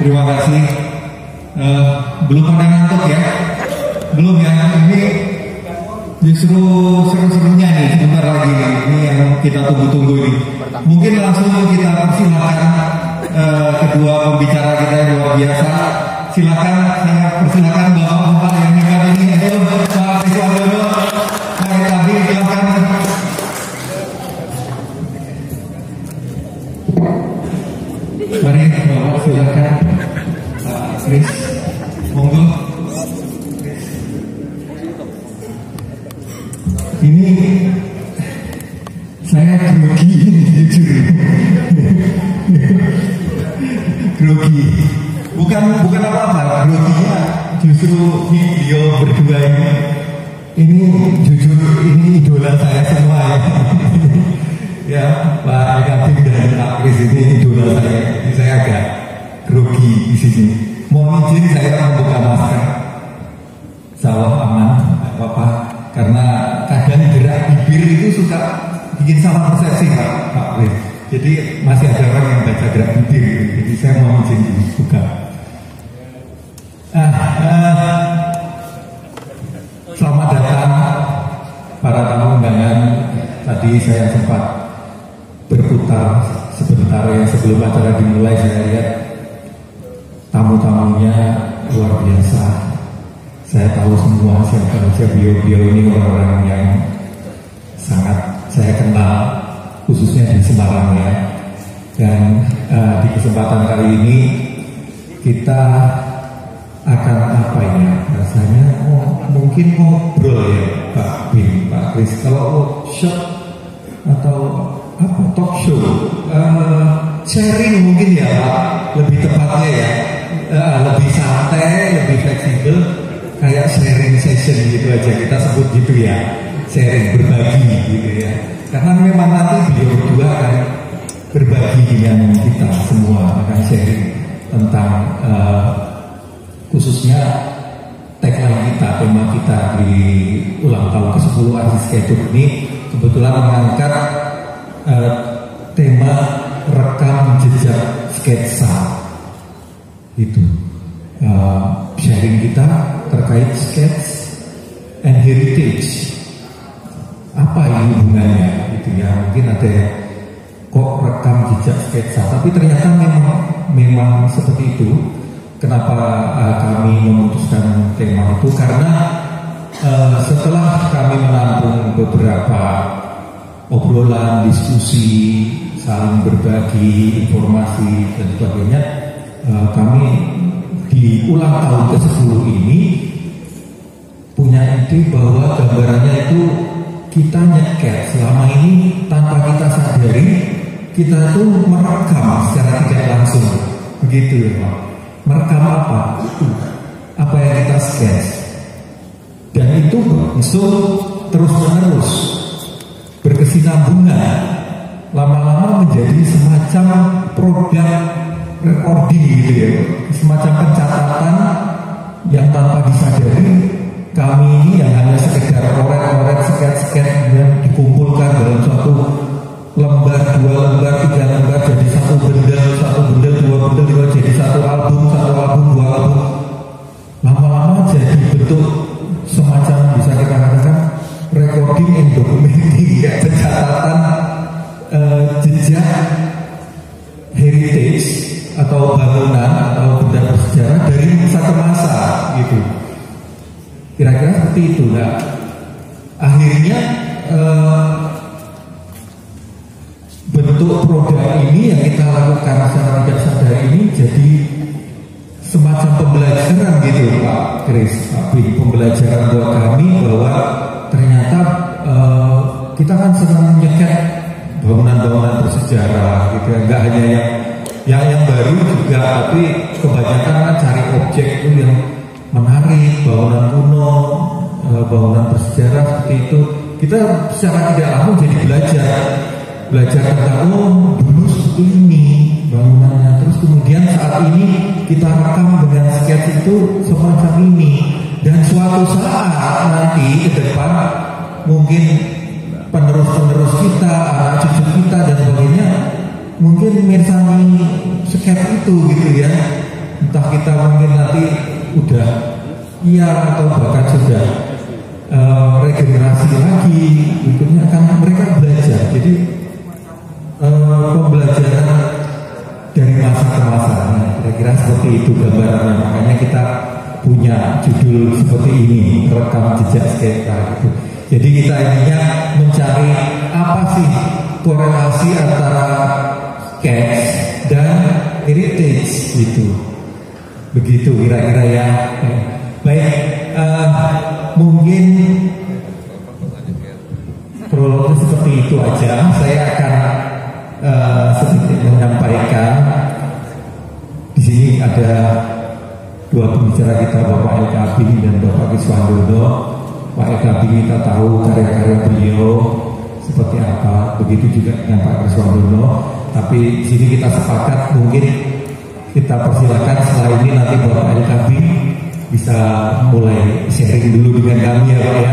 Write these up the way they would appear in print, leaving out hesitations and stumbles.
terima kasih. Belum pada ngantuk ya? Belum ya? Ini justru seru-serunya nih sebentar lagi nih. Ini yang kita tunggu-tunggu ini. Mungkin langsung kita persilakan kedua pembicara kita yang luar biasa. Silakan, saya persilakan bapak-bapak yang hebat ini. Ayo, Pak Rizwandono, Pak Tabir, silakan. Mari bapak silakan. Pak Chris, monggo. Ini saya grogi ini jujur. Grogi. Bukan apa-apa, groginya justru video berdua ini jujur ini idola saya semua ya. Ya, Pak Kabin dan Pak Kris ini idola saya. Ini saya agak grogi di sini. Mohon izin saya membuka masker. Sawah aman, tidak apa-apa. Karena kadang gerak bibir itu suka bikin salah persepsi Pak Kris. Jadi masih ada orang yang baca gerak bibir. Jadi saya mohon izin dibuka. Selamat datang para tamu undangan. Tadi saya sempat berputar sebentar ya sebelum acara dimulai, saya lihat tamu-tamunya luar biasa. Saya tahu semua siapa saja beliau ini, orang-orang yang sangat saya kenal khususnya di Semarang ya. Dan di kesempatan kali ini kita akan apa ya rasanya mungkin ngobrol ya Pak Bin, Pak Kris, kalau workshop atau apa talk show, sharing mungkin ya Pak, lebih tepatnya ya, lebih santai, lebih fleksibel, kayak sharing session gitu aja kita sebut gitu ya, sharing, berbagi gitu ya, karena memang nanti beliau berdua akan berbagi dengan kita semua, akan sharing tentang khususnya tagline kita, tema kita di ulang tahun ke-10 Arsi Sketchup ini kebetulan mengangkat tema rekam jejak sketsa. Itu sharing kita terkait sketch and heritage. Apa ini hubungannya? Gitu ya. Mungkin ada kok rekam jejak sketsa, tapi ternyata memang seperti itu. Kenapa kami memutuskan tema itu? Karena setelah kami menampung beberapa obrolan, diskusi, saling berbagi informasi dan sebagainya, kami di ulang tahun ke-10 ini punya ide bahwa gambarannya itu kita nyeket selama ini tanpa kita sadari, kita tuh merekam secara tidak langsung, begitu ya Pak. Merekam apa? Itu apa yang kita sketch, dan itu berlangsung terus-menerus, berkesinambungan, lama-lama menjadi semacam produk recording gitu ya, semacam pencatatan yang tanpa disadari kami ini yang hanya sekedar oret-oret, sketch-sketch yang dikumpulkan dalam suatu lembar, 2 lembar, 3 lembar jadi satu benda, 2 benda jadi satu album, 2 album. Lama-lama jadi bentuk semacam bisa kita katakan recording and documenting ya, pencatatan jejak heritage atau bangunan atau benda bersejarah dari masa ke masa gitu. Kira-kira seperti itu. Nah, akhirnya bentuk produk ini yang kita lakukan secara tidak sadar ini jadi semacam pembelajaran gitu Pak Kris, Pak Bin, pembelajaran buat kami bahwa ternyata kita kan senang menyekat bangunan-bangunan bersejarah gitu ya, nggak hanya yang baru juga, tapi kebanyakan kan cari objek itu yang menarik, bangunan kuno, bangunan bersejarah seperti itu. Kita secara tidak langsung jadi belajar tentang dulu seperti ini bangunannya, terus kemudian saat ini kita rekam dengan sketch itu semacam ini, dan suatu saat nanti ke depan mungkin penerus kita, anak cucu kita dan sebagainya mungkin mirsani sketch itu gitu ya, entah kita mungkin nanti udah iya atau bahkan sudah regenerasi lagi, berikutnya kan mereka belajar. Jadi pembelajaran dari masa ke masa, kira-kira seperti itu gambarannya. Makanya kita punya judul seperti ini, rekam jejak sketa gitu. Jadi kita ininya mencari apa sih korelasi antara sketch dan heritage gitu. Begitu kira-kira ya. Baik, mungkin prolognya seperti itu aja. Saya akan sedikit menyampaikan. Di sini ada dua pembicara kita, Bapak Eka Abing dan Bapak Kriswandono. Pak Eka Abing kita tahu karya-karya beliau seperti apa, begitu juga dengan Pak Kriswandono. Tapi di sini kita sepakat mungkin kita persilakan setelah ini nanti Bapak Eka Abing bisa mulai sharing dulu dengan kami ya Pak ya.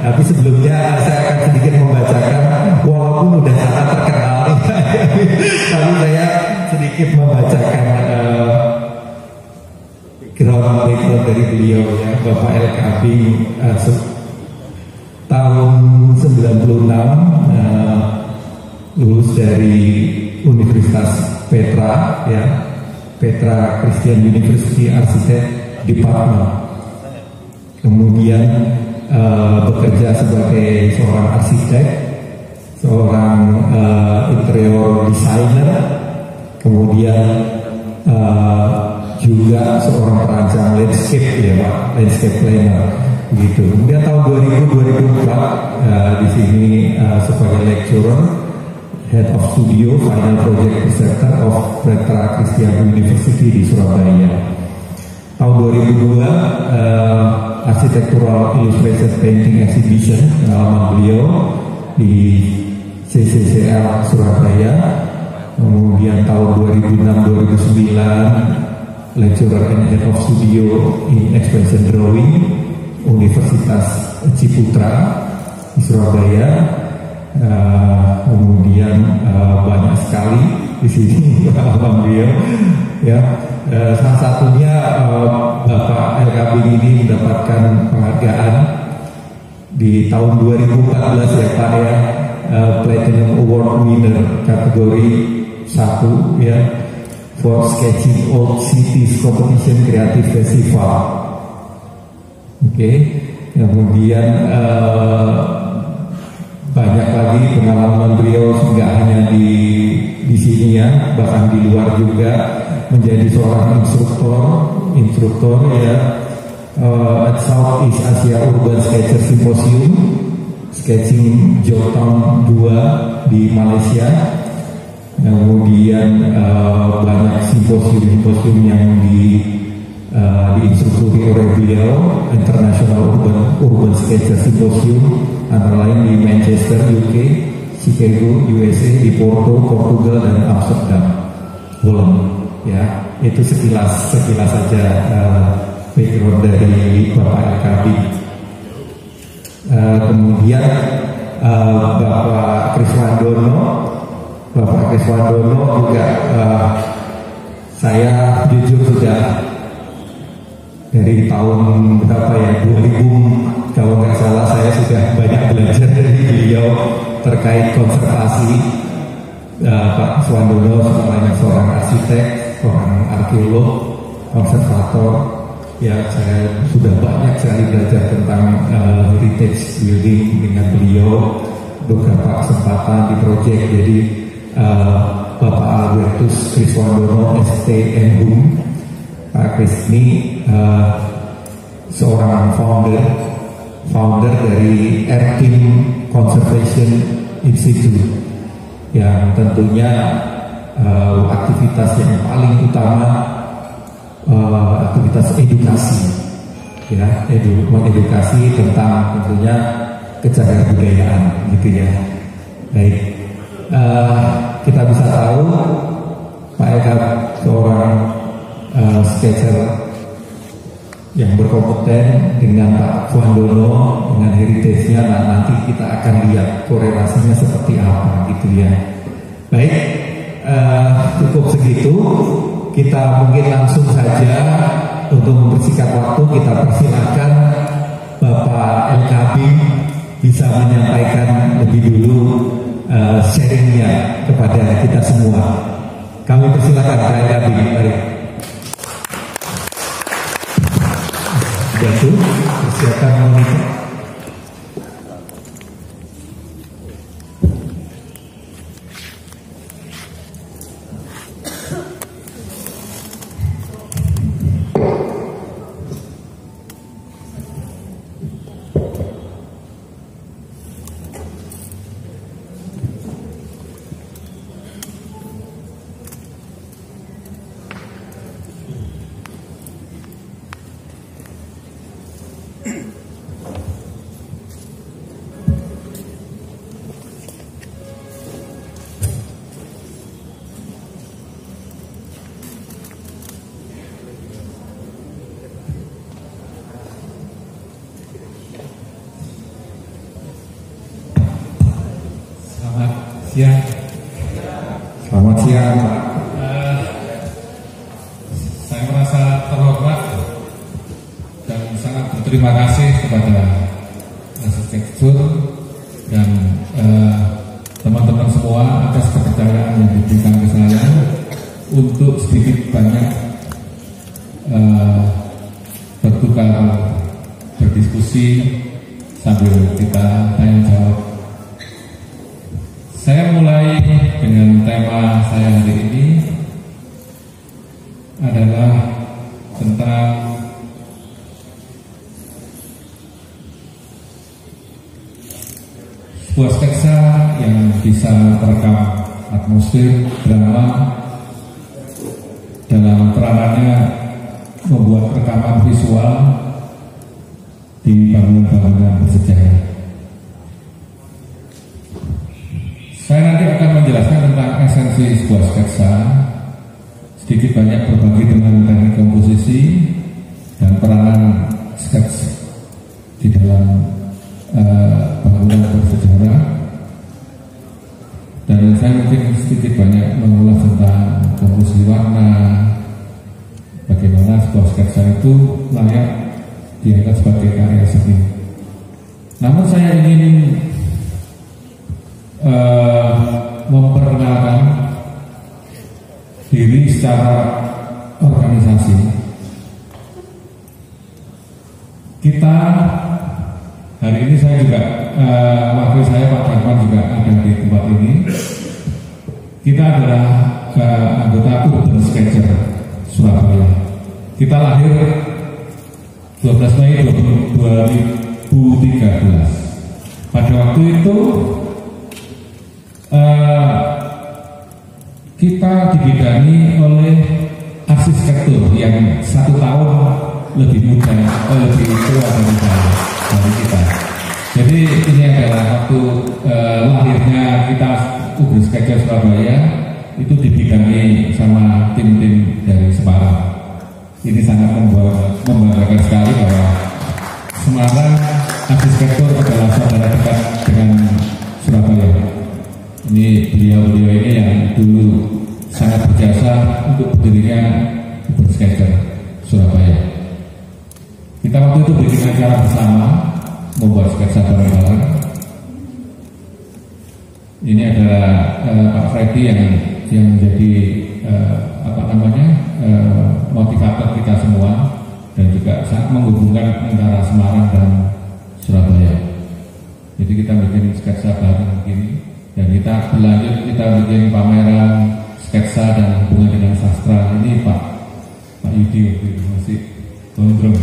Tapi sebelumnya saya akan sedikit membacakan, walaupun udah sangat terkenal tapi saya sedikit membacakan background dari beliau ya. Bapak Eka Abing tahun 96 lulus dari Universitas Petra ya, Petra Christian University Architect Department. Kemudian bekerja sebagai seorang arsitek, seorang interior designer, kemudian juga seorang perancang landscape ya Pak, landscape planner gitu. Kemudian tahun 2004 di sini sebagai lecturer, head of studio, final project preceptor of Petra Christian University di Surabaya. Tahun 2002 Architectural Illustration Painting Exhibition pengalaman beliau di CCCL Surabaya. Kemudian tahun 2006-2009 lecturer and head of studio in expression drawing Universitas Ciputra di Surabaya. Kemudian banyak sekali di sini pengalaman beliau ya. Salah satunya Bapak Eka Abing ini mendapatkan penghargaan di tahun 2014 ya Pak ya, Platinum Award winner kategori 1 ya, for Sketching Old Cities Competition Creative Festival. Oke. Kemudian banyak lagi pengalaman beliau, nggak hanya di sini ya, bahkan di luar juga. Menjadi seorang instruktor ya, at Southeast Asia Urban Sketcher Symposium, Sketching Jogtown 2 di Malaysia. Kemudian banyak simposium yang diinstruksi oleh beliau, International Urban Sketcher Symposium, antara lain di Manchester, UK, Chicago, USA, di Porto, Portugal, dan Amsterdam, Holland. Ya, itu sekilas saja background dari Bapak Eka Abing. Kemudian Bapak Kriswandono juga saya jujur sudah dari tahun berapa ya, 2000 kalau nggak salah, saya sudah banyak belajar dari beliau terkait konservasi. Pak Kriswandono sebenarnya seorang arsitek, seorang arkeolog, konservator. Ya, saya sudah banyak sekali belajar tentang heritage building dengan beliau, beberapa kesempatan di proyek. Jadi Bapak Albertus Kriswandono ST Enhum, Pak Kris ini seorang founder dari Erkim Conservation Institute, yang tentunya aktivitas yang paling utama aktivitas edukasi ya, mengedukasi tentang tentunya kecagar budayaan gitu ya. Baik, kita bisa tahu Pak Eka seorang sketcher yang berkompeten dengan Pak Kriswandono dengan heritage-nya. Nah, nanti kita akan lihat korelasinya seperti apa gitu ya. Baik, cukup segitu. kita mungkin langsung saja untuk mempersingkat waktu kita persilakan Bapak LKB bisa menyampaikan lebih dulu sharingnya kepada kita semua. Kami persilakan Pak LKB, mari. Jatuh, persiapan monitor. Siang. Selamat siang, Pak. Saya merasa terhormat dan sangat berterima kasih kepada arsitektur dan teman-teman semua atas kepercayaan yang diberikan ke saya untuk sedikit banyak bertukar berdiskusi sambil kita tanya jawab. Saya mulai dengan tema saya hari ini adalah tentang sebuah sketsa yang bisa merekam atmosfer drama dalam peranannya membuat rekaman visual di bangunan-bangunan bersejarah. Saya nanti akan menjelaskan tentang esensi sebuah sketsa, sedikit banyak berbagi dengan teknik komposisi dan peranan sketsa di dalam bangunan bersejarah. Dan saya mungkin sedikit banyak mengulas tentang komposisi warna, bagaimana sebuah sketsa itu layak dianggap sebagai karya seni. Namun saya ingin memperkenalkan diri secara organisasi. Kita hari ini saya juga wakil saya Pak Darman juga ada di tempat ini. Kita adalah anggota Urban Sketcher Surabaya. Kita lahir 12 Mei 2013. Pada waktu itu kita dibidangi oleh arsitektur yang 1 tahun lebih muda, lebih tua dari kita. Jadi ini adalah waktu lahirnya kita Urban Sketcher Surabaya itu dibidangi sama tim-tim dari Semarang. Ini sangat membanggakan sekali bahwa Semarang arsitektur adalah saudara dekat dengan Surabaya. Ini beliau-beliau ini yang dulu sangat berjasa untuk berdirinya Urban Sketcher Surabaya. Kita waktu itu bikin acara bersama, membuat sketsa bareng-bareng. Ini adalah Pak Freddy yang menjadi motivator kita semua dan juga sangat menghubungkan antara Semarang dan Surabaya. Jadi kita bikin sketsa bareng begini. Dan kita berlanjut, kita bikin pameran sketsa dan hubungan dengan sastra. Ini Pak Yudi masih gondrong.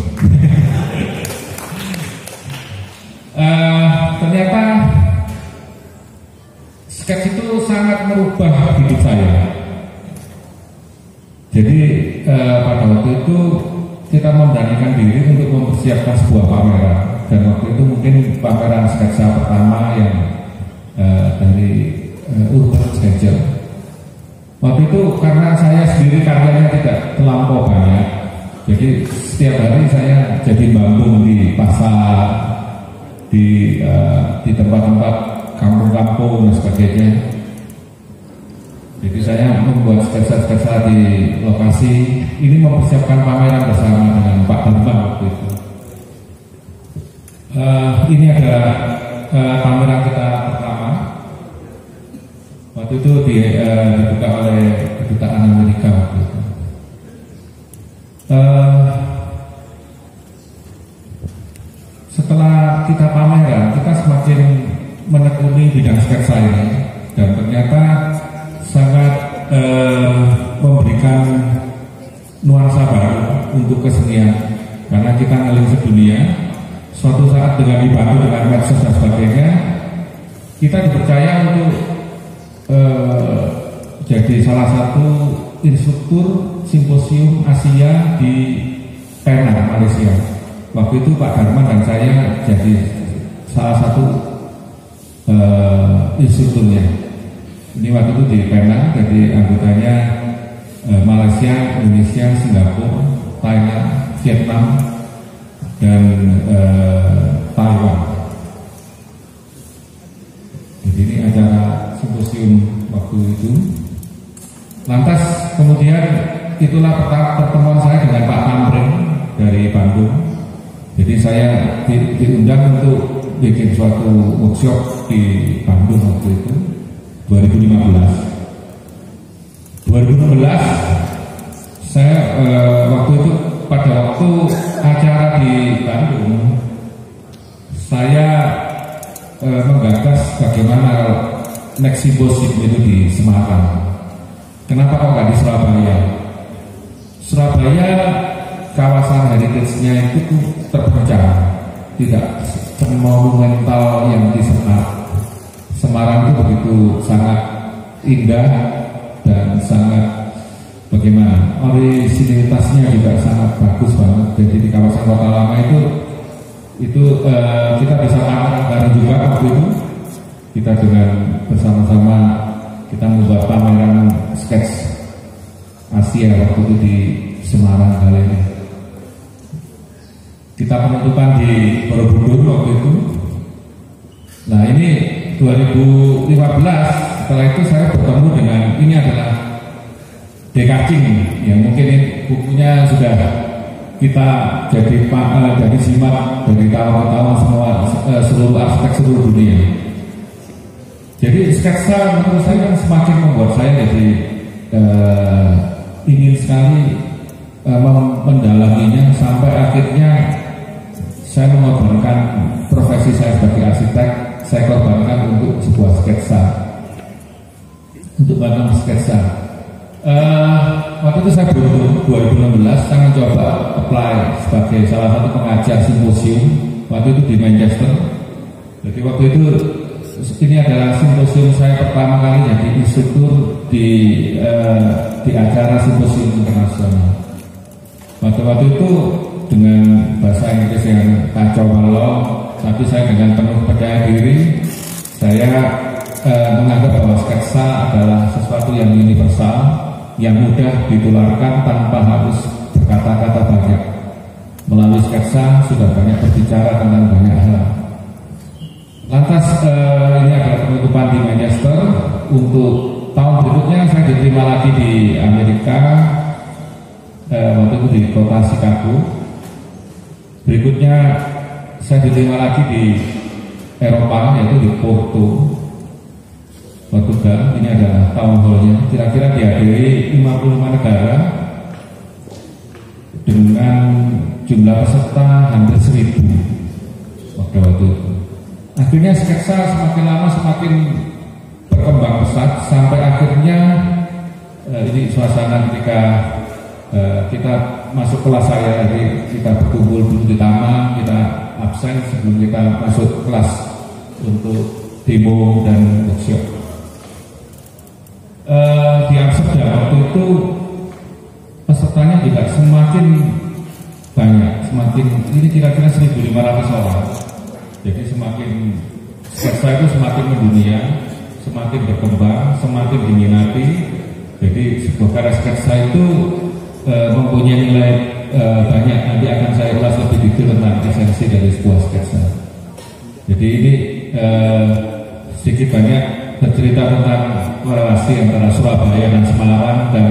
Ternyata sketsa itu sangat merubah hidup saya. Jadi pada waktu itu kita memberanikan diri untuk mempersiapkan sebuah pameran. Dan waktu itu mungkin pameran sketsa pertama yang dari Urban Sketcher. Waktu itu karena saya sendiri karyanya tidak terlampau banyak, jadi setiap hari saya jadi bambung di pasar, di tempat-tempat kampung-kampung dan sebagainya. Jadi saya membuat sketsa-sketsa di lokasi ini mempersiapkan pameran bersama dengan Pak Bambang waktu itu. Ini adalah pameran kita pertama. Waktu itu dibuka oleh kedutaan Amerika waktu itu. Setelah kita pameran, kita semakin menekuni bidang sketsa ini, dan ternyata sangat memberikan nuansa baru untuk kesenian, karena kita ngeling sedunia. Suatu saat dengan dibantu dengan medsos dan sebagainya, kita dipercaya untuk jadi salah satu instruktur simposium Asia di Penang, Malaysia. Waktu itu Pak Darman dan saya jadi salah satu instrukturnya. Ini waktu itu di Penang, jadi anggotanya Malaysia, Indonesia, Singapura, Thailand, Vietnam, dan Taiwan. Jadi ini acara simposium waktu itu. Lantas kemudian itulah pertemuan saya dengan Pak Tamrin dari Bandung. Jadi saya diundang untuk bikin suatu workshop di Bandung waktu itu 2015. Saya waktu itu pada waktu acara di Bandung, saya menggagas bagaimana next symposium itu di Semarang. Kenapa kok nggak di Surabaya? Surabaya kawasan heritage-nya itu terpecah, tidak monumental yang di Semarang itu begitu sangat indah dan sangat bagaimana originalitasnya juga sangat bagus banget. Jadi di kawasan Kota Lama itu kita bisa pameran juga waktu itu. Kita dengan bersama-sama kita membuat pameran sketch Asia waktu itu di Semarang kali ini. Kita penutupan di Borobudur waktu itu. Nah ini 2015, setelah itu saya bertemu dengan, ini adalah Dekacing, yang mungkin bukunya sudah kita jadi simak dari tahun ke tahun semua seluruh aspek seluruh dunia. Jadi sketsa menurut saya yang semakin membuat saya jadi ingin sekali mendalaminya, sampai akhirnya saya mengorbankan profesi saya sebagai arsitek. Saya korbankan untuk sebuah sketsa, untuk bangun sketsa. Waktu itu saya beruntung 2016 saya mencoba apply sebagai salah satu pengajar simposium waktu itu di Manchester. Jadi waktu itu ini adalah simposium saya pertama kali jadi instruktur di acara simposium internasional. Waktu itu dengan bahasa Inggris yang kacau balau, tapi saya dengan penuh percaya diri, saya menganggap bahwa sketsa adalah sesuatu yang universal, yang mudah ditularkan tanpa harus berkata-kata banyak. Melalui sketsa sudah banyak berbicara tentang banyak hal. Lantas ini adalah penutupan di Manchester. Untuk tahun berikutnya saya diterima lagi di Amerika, waktu itu di kota Chicago. Berikutnya saya diterima lagi di Eropa, yaitu di Porto, Portugal. Ini adalah town hall-nya, kira-kira dihadiri 55 negara dengan jumlah peserta hampir 1000 waktu itu. Akhirnya sketsa semakin lama semakin berkembang pesat, sampai akhirnya ini suasana ketika kita masuk kelas saya, jadi kita berkumpul dulu di taman, kita absen sebelum kita masuk kelas untuk demo dan workshop. Di Amsterdam waktu itu pesertanya juga semakin banyak, ini kira-kira 1.500 orang. Jadi semakin sketsa itu semakin mendunia, semakin berkembang, semakin diminati. Jadi sebuah karya sketsa itu mempunyai nilai banyak. Nanti akan saya ulas lebih detail tentang esensi dari sebuah sketsa. Jadi ini sedikit banyak bercerita tentang korelasi antara Surabaya dan Semarang dan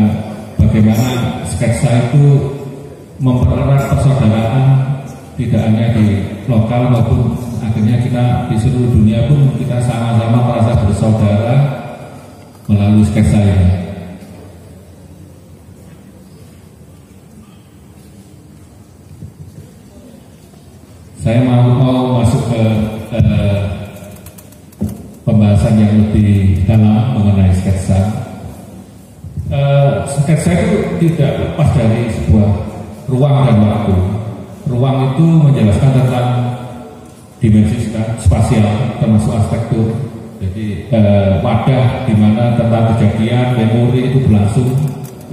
bagaimana sketsa itu mempererat persaudaraan tidak hanya di lokal maupun akhirnya kita di seluruh dunia pun kita sama-sama merasa bersaudara melalui sketsa ini. Saya mau masuk ke pembahasan yang lebih dalam mengenai sketsa. Sketsa itu tidak lepas dari sebuah ruang dan waktu. Ruang itu menjelaskan tentang dimensi spasial termasuk arsitektur. Jadi wadah di mana tentang kejadian, memori itu berlangsung,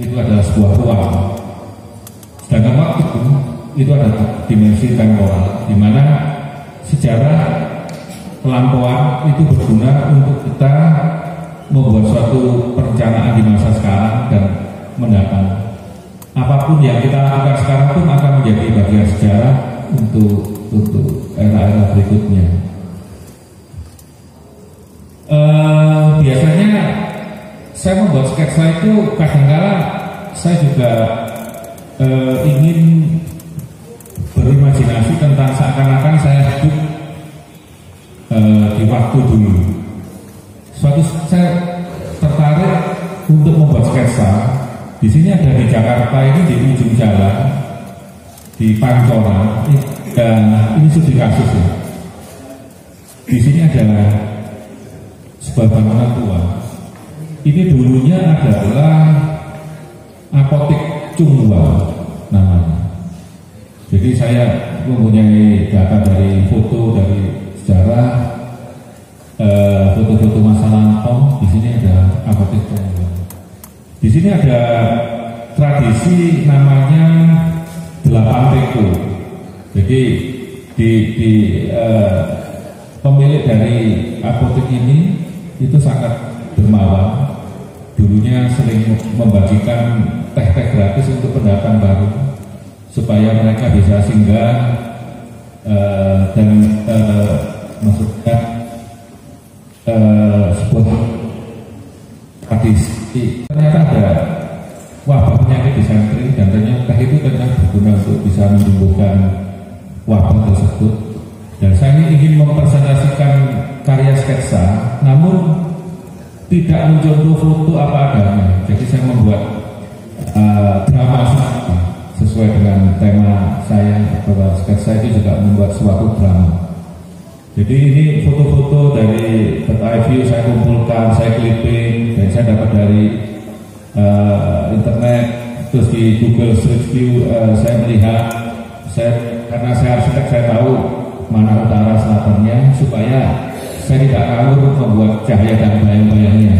itu adalah sebuah ruang. Sedangkan waktu itu ada dimensi temporal, di mana sejarah pelampauan itu berguna untuk kita membuat suatu perencanaan di masa sekarang dan mendatang. Apapun yang kita lakukan sekarang pun akan menjadi bagian sejarah untuk era-era berikutnya. Biasanya saya membuat sketsa itu kadang-kala saya juga ingin berimajinasi tentang seakan-akan saya hidup di waktu dulu. Suatu saya tertarik untuk membuat sketsa. Di sini ada di Jakarta ini di ujung jalan di Pancoran dan ini studi kasus ya. Di sini adalah sebuah bangunan tua. Ini dulunya adalah apotek Cungwa namanya. Jadi saya mempunyai data dari foto dari sejarah, foto-foto masa lampau. Di sini ada apotek Cungwa. Di sini ada tradisi namanya 8 teko. Jadi pemilik dari apotek ini itu sangat dermawan. Dulunya sering membagikan teh-teh gratis untuk pendatang baru supaya mereka bisa singgah dan maksudnya sebuah tradisi. Ternyata ada wabah penyakit disentri dan ternyata itu ternyata berguna untuk bisa menyembuhkan wabah tersebut. Dan saya ini ingin mempresentasikan karya sketsa, namun tidak mencontoh foto apa adanya. Jadi saya membuat drama sesuai dengan tema saya bahwa sketsa itu juga membuat suatu drama. Jadi ini foto-foto dari bird eye view saya kumpulkan, saya clipping, dan saya dapat dari internet, terus di Google Street View saya melihat, karena saya arsitek saya tahu mana utara selatannya supaya saya tidak ngawur membuat cahaya dan bayang-bayangnya,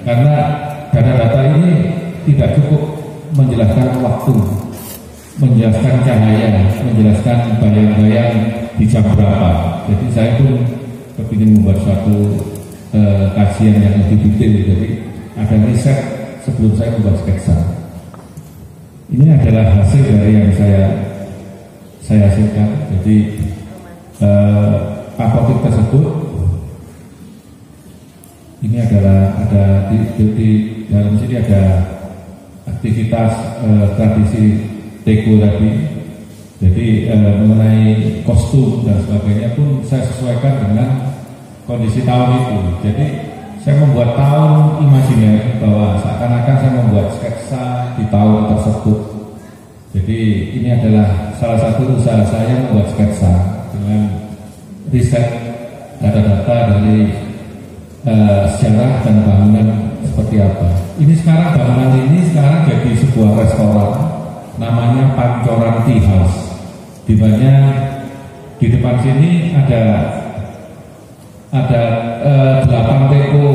karena data-data ini tidak cukup menjelaskan waktu, menjelaskan cahaya, menjelaskan bayang-bayang di jam berapa. Jadi saya pun ingin membuat suatu kajian yang lebih detail. Jadi ada riset sebelum saya membuat sketsa. Ini adalah hasil dari yang saya hasilkan. Jadi apotek tersebut ini adalah ada di dalam sini ada aktivitas tradisi teko tadi. Jadi mengenai kostum dan sebagainya pun saya sesuaikan dengan kondisi tahun itu. Jadi saya membuat tahun imajiner bahwa seakan-akan saya membuat sketsa di tahun tersebut. Jadi ini adalah salah satu usaha saya membuat sketsa dengan riset data-data dari sejarah dan bangunan seperti apa. Ini sekarang bangunan ini sekarang jadi sebuah restoran namanya Pancoran Tea House, di mana di depan sini ada 8 teko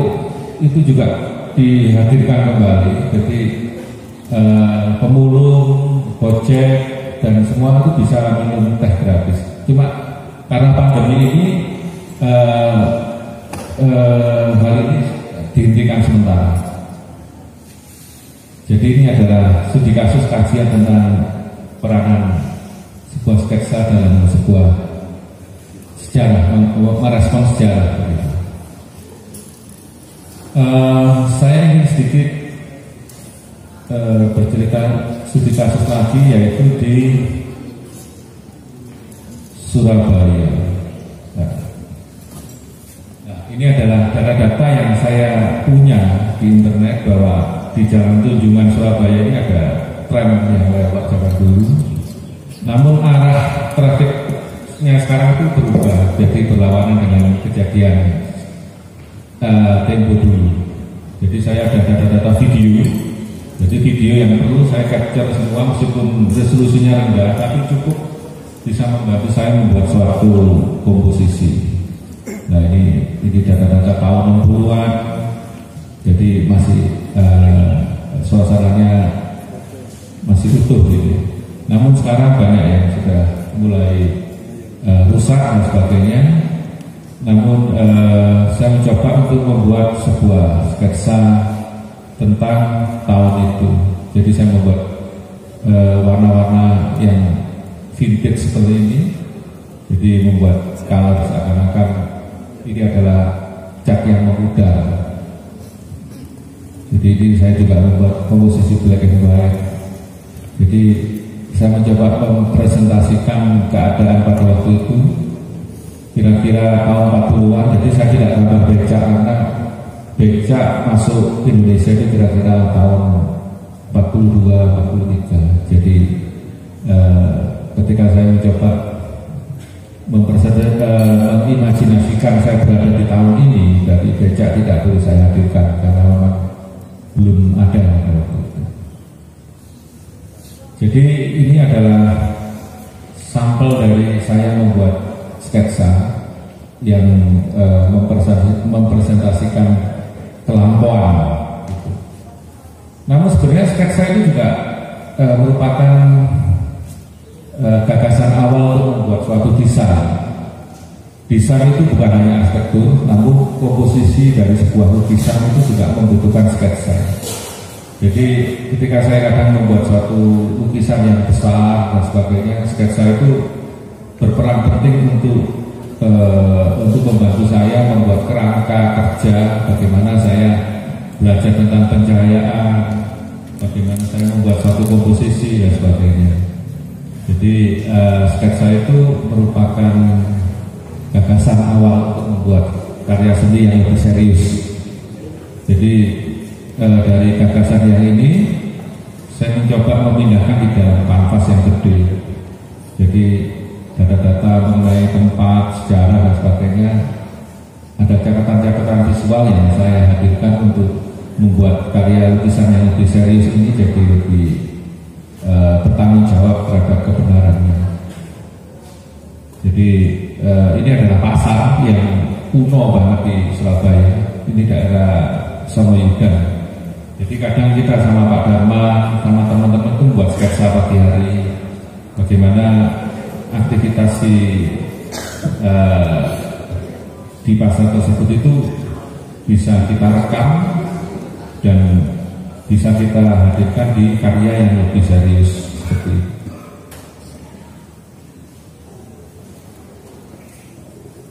itu juga dihadirkan kembali. Jadi pemulung, gojek dan semua itu bisa minum teh gratis. Cuma karena pandemi ini hal ini dihentikan sementara. Jadi ini adalah studi kasus kajian tentang peranan sebuah sketsa dalam sebuah sejarah, merespon sejarah. Saya ingin sedikit bercerita studi kasus lagi, yaitu di Surabaya. Nah, ini adalah data-data yang saya punya di internet bahwa di Jalan Tunjungan Surabaya ini ada tram yang lewat zaman dulu. Namun arah trafiknya sekarang itu berubah, jadi berlawanan dengan kejadian tempo dulu. Jadi saya ada data-data video. Jadi video yang perlu saya capture semua, meskipun resolusinya rendah, tapi cukup bisa membantu saya membuat suatu komposisi. Nah, ini data-data tahun 60-an. Jadi masih suasananya masih utuh gitu. Namun sekarang banyak yang sudah mulai rusak dan sebagainya. Namun saya mencoba untuk membuat sebuah sketsa tentang tahun itu. Jadi saya membuat warna-warna yang vintage seperti ini. Jadi membuat color seakan-akan ini adalah cat yang memudar. Jadi ini saya juga membuat komposisi black and white. Jadi saya mencoba mempresentasikan keadaan pada waktu itu kira-kira tahun 40-an. Jadi saya tidak tambah becak, karena becak masuk Indonesia itu kira-kira tahun 42-43. Jadi ketika saya mencoba mengimajinasikan saya berada di tahun ini, dari becak tidak perlu saya hadirkan karena memang belum ada pada waktu itu. Jadi ini adalah sampel dari saya membuat sketsa yang mempresentasikan kelampauan gitu. Namun sebenarnya sketsa ini juga merupakan gagasan awal untuk membuat suatu desain. Desain itu bukan hanya arsitektur, namun komposisi dari sebuah lukisan itu juga membutuhkan sketsa. Jadi ketika saya kadang membuat suatu lukisan yang besar dan sebagainya, sketsa itu berperan penting untuk membantu saya membuat kerangka kerja, bagaimana saya belajar tentang pencahayaan, bagaimana saya membuat suatu komposisi dan sebagainya. Jadi sketsa itu merupakan gagasan awal untuk membuat karya seni yang lebih serius. Jadi dari gagasan yang ini saya mencoba memindahkan di dalam kanvas yang gede. Jadi data-data mengenai tempat, sejarah dan sebagainya, ada catatan-catatan visual yang saya hadirkan untuk membuat karya lukisan yang lebih serius ini jadi lebih bertanggung jawab terhadap kebenarannya. Jadi ini adalah pasar yang kuno banget di Surabaya. Ini daerah Sonoyudan. Jadi kadang kita sama Pak Dharma, sama teman-teman itu buat sketsa pagi hari, bagaimana aktivitas di pasar tersebut itu bisa kita rekam dan bisa kita hadirkan di karya yang lebih serius seperti itu.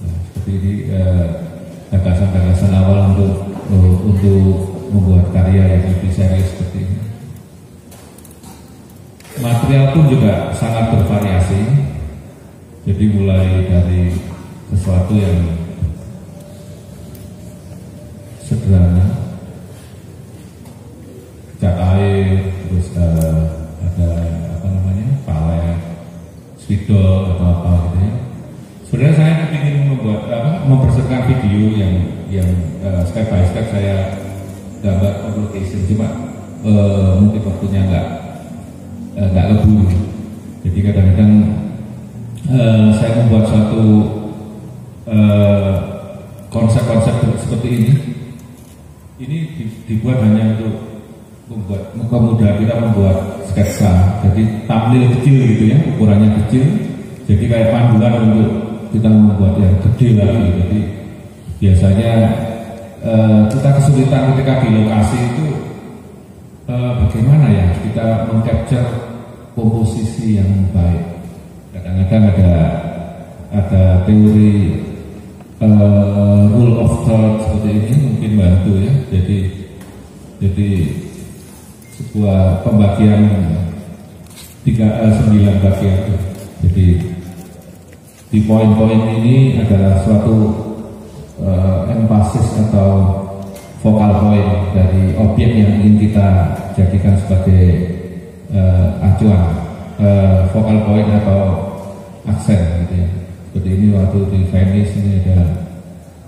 Nah, seperti ini gagasan-gagasan awal untuk membuat karya yang lebih serius seperti ini. Material pun juga sangat bervariasi. Jadi mulai dari sesuatu yang sederhana, cat air, terus ada palet, spidol atau apa gitu ya. Sebenarnya saya ingin mempersembahkan video yang step by step saya gambar on location, cuma mungkin waktunya nggak keburu. Jadi kadang-kadang saya membuat suatu konsep-konsep seperti ini dibuat hanya untuk memudahkan kita membuat sketsa. Jadi thumbnail kecil gitu ya, ukurannya kecil. Jadi kayak panduan untuk kita membuat yang gede lagi. Jadi biasanya kita kesulitan ketika di lokasi itu bagaimana ya kita mengcapture komposisi yang baik. Kadang-kadang ada teori rule of third seperti ini mungkin bantu ya. Jadi sebuah pembagian 9 bagian. Jadi di poin-poin ini adalah suatu emphasis atau focal point dari objek yang ingin kita jadikan sebagai acuan, focal point atau aksen gitu ya. Seperti ini waktu di Venice ini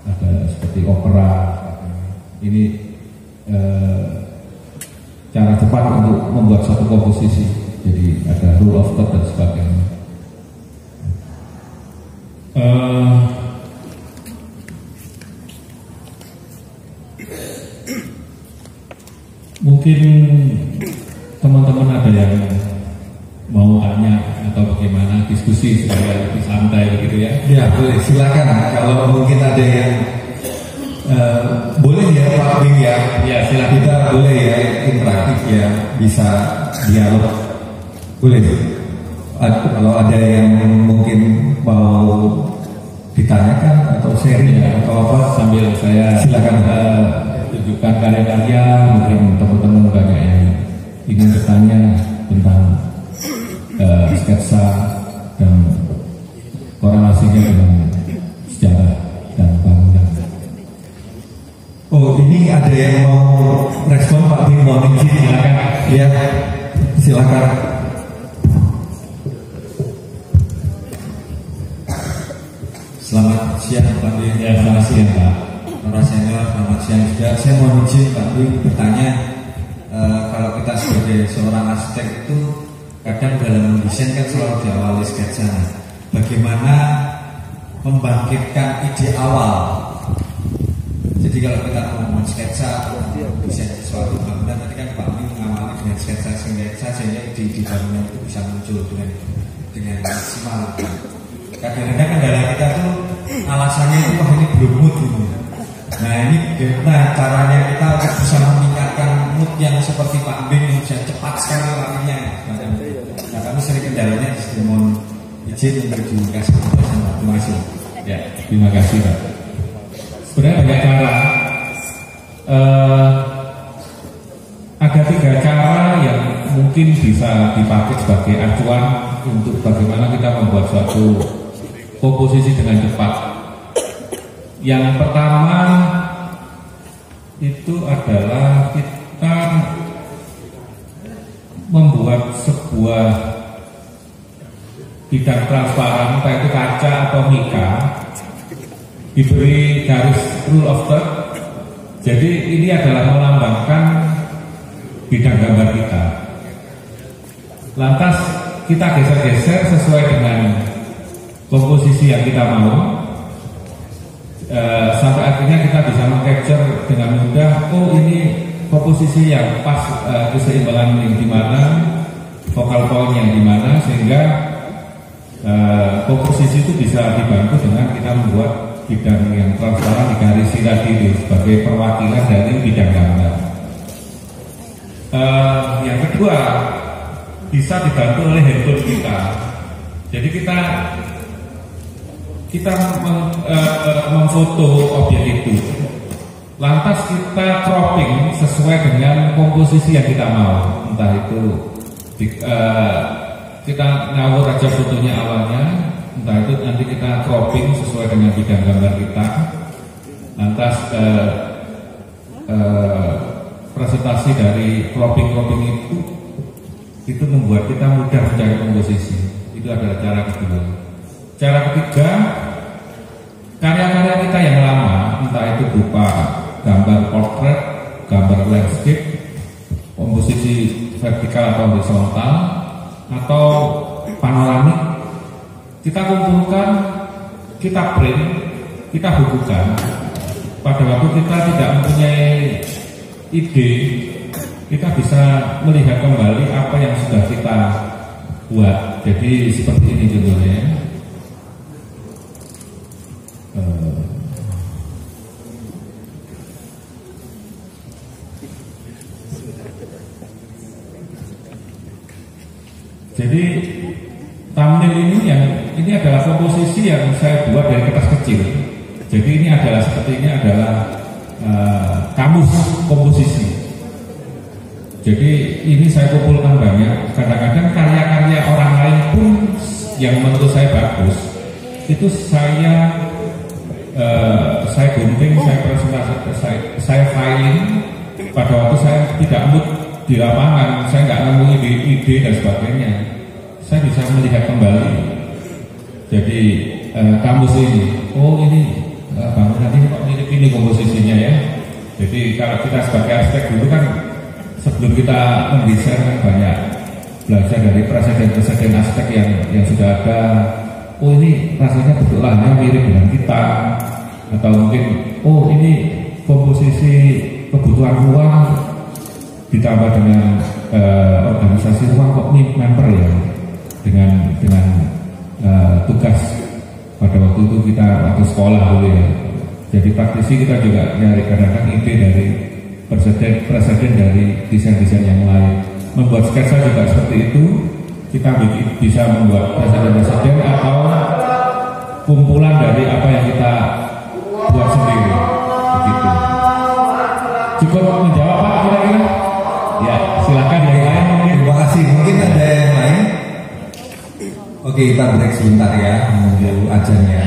ada seperti opera. Ini cara cepat untuk membuat suatu komposisi. Jadi ada rule of third dan sebagainya. Mungkin teman-teman ada yang mau tanya atau bagaimana diskusi supaya lebih santai begitu ya? Ya boleh, silakan. Kalau mungkin ada yang boleh ya Pak Bing ya? Ya silakan. Kita boleh ya interaktif ya, bisa dialog. Boleh. Kalau ada yang mungkin mau ditanyakan atau sharing atau apa, sambil saya silakan. Tunjukkan karya-karya, mungkin teman-teman banyak yang ingin bertanya tentang sketsa dan korelasinya dengan sejarah dan bangunan. Oh, ini ada yang mau respon Pak Bing, mohon izin. Silakan. Ya, silakan. Selamat siang Pak Bing. Ya, selamat siang Pak. Para senior, selamat siang juga. Saya mohon izin Pak Bing bertanya, kalau kita sebagai seorang arsitek itu kadang dalam mendesain kan selalu diawali sketsa. Bagaimana membangkitkan ide awal? Jadi kalau kita mau sketsa desain sesuatu bangunan, tadi kan Pak Bing mengawali dengan sketsa sehingga ide di bangunan itu bisa muncul dengan maksimal. Kadang-kadang kendala kita tuh alasannya itu wah ini belum mood gitu. Nah ini bagaimana caranya kita untuk bisa meningkatkan mood yang seperti Pak Bing yang bisa cepat sekali larinya. Nah kami sering kendalanya di situ, mohon izin untuk dikasih penjelasan. Terima kasih. Ya, terima kasih Pak. Sebenarnya banyak cara. Ada 3 cara yang mungkin bisa dipakai sebagai acuan untuk bagaimana kita membuat suatu komposisi dengan cepat. Yang pertama itu adalah kita membuat sebuah bidang transparan, entah itu kaca atau mika, diberi garis rule of third. Jadi ini adalah melambangkan bidang gambar kita. Lantas kita geser-geser sesuai dengan komposisi yang kita mau, sampai akhirnya kita bisa meng-capture dengan mudah. Oh ini komposisi yang pas, keseimbangan yang dimana, focal point yang dimana, sehingga komposisi itu bisa dibantu dengan kita membuat bidang yang transparan digarisi tadi itu sebagai perwakilan dari bidang gambar. Yang kedua, bisa dibantu oleh handphone kita. Jadi kita memfoto objek itu, lantas kita cropping sesuai dengan komposisi yang kita mau. Entah itu kita ngawur aja fotonya awalnya, entah itu nanti kita cropping sesuai dengan bidang gambar kita. Lantas presentasi dari cropping itu membuat kita mudah mencari komposisi. Itu adalah cara kedua. Cara ketiga, karya-karya kita yang lama, entah itu berupa gambar portrait, gambar landscape, komposisi vertikal atau horizontal, atau panoramik, kita kumpulkan, kita print, kita bukukan. Pada waktu kita tidak mempunyai ide, kita bisa melihat kembali apa yang sudah kita buat. Jadi seperti ini contohnya. Jadi thumbnail ini adalah komposisi yang saya buat dari kertas kecil. Jadi ini adalah kamus komposisi. Jadi ini saya kumpulkan banyak. Kadang-kadang karya-karya orang lain pun yang menurut saya bagus, itu saya gunting, saya presentasi, saya filing. Pada waktu saya tidak mood di lapangan, saya nggak nemu ide dan sebagainya, saya bisa melihat kembali. Jadi kamus ini, oh ini bangunan nanti kok mirip ini komposisinya ya. Jadi kalau kita sebagai arsitek dulu kan, sebelum kita mendesain kan banyak belajar dari presiden-presiden arsitek yang sudah ada. Oh ini rasanya bentuknya mirip dengan kita, atau mungkin oh ini komposisi kebutuhan ruang ditambah dengan organisasi ruang kok ini member ya, dengan tugas pada waktu itu kita waktu sekolah dulu ya. Jadi praktisi kita juga nyari kadang-kadang ide dari presiden dari desain-desain yang lain. Membuat sketsa juga seperti itu, kita bisa membuat presiden-presiden atau kumpulan dari apa yang kita buat sendiri. Begitu. Cukup menjawab Pak kira-kira? Ya, silakan yang lain mungkin. Terima kasih. Mungkin ada yang lain? Oke, kita break sebentar ya, menunggu ajannya.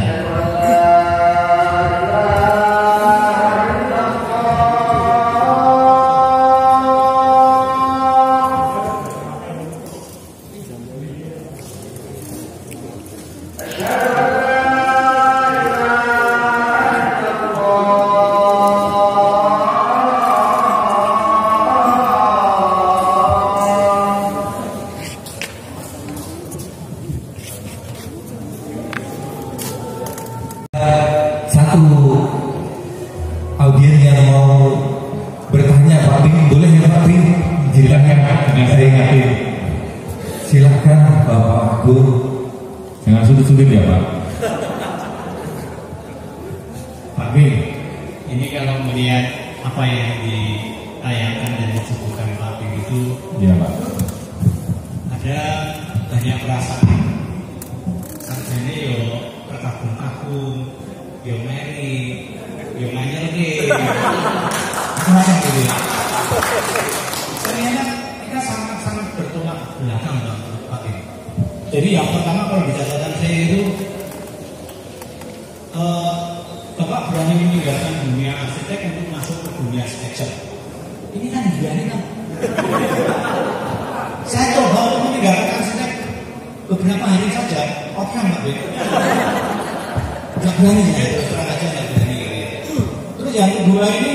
Audien yang mau bertanya Pak Bin, boleh ya Pak Bin? Silakan Bapak Agung. Jangan sulit-sulit ya Pak. Pak Bin, ini kalau melihat apa yang ditayangkan dan disebutkan Pak Bin itu, ya Pak, ada banyak perasaan. Sarjana yo terkagum-kagum, yo meri, yo nganyelke, macam gitu. Ternyata kita sangat bertolak belakang Pak Bin. Jadi yang pertama kalau di catatan saya itu, Bapak berani meninggalkan dunia arsitek untuk masuk ke dunia sketcher. Ini kan berani kan? Saya coba untuk meninggalkan arsitek beberapa hari saja, oke Pak Bin? Gak berani ya, terus terang aja gak berani. Terus yang kedua ini,